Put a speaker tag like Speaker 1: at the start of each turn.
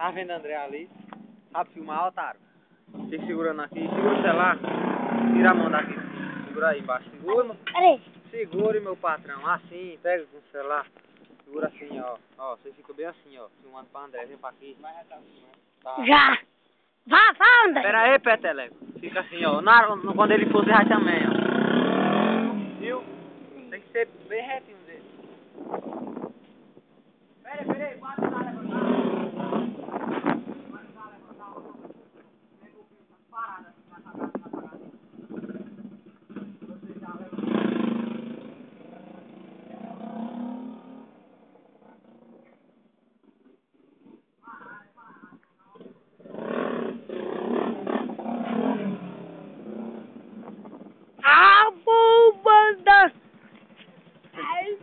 Speaker 1: Tá vendo André ali? Sabe filmar, otário? Fica segurando aqui. Segura o celular. Tira a mão daqui. Segura aí embaixo. Segura, meu... Segure, meu patrão. Assim, pega com o celular. Segura assim, ó. Ó, você fica bem assim, ó. Filmando pra André. Vem pra aqui. Tá.
Speaker 2: Já. Vá, André.
Speaker 1: Pera aí, Peteleco. Fica assim, ó. Quando ele for, você vai também, ó. Viu? Tem que ser bem retinho dele. Pera aí. Bota lá, levantar.
Speaker 2: Ah, banda! Ai,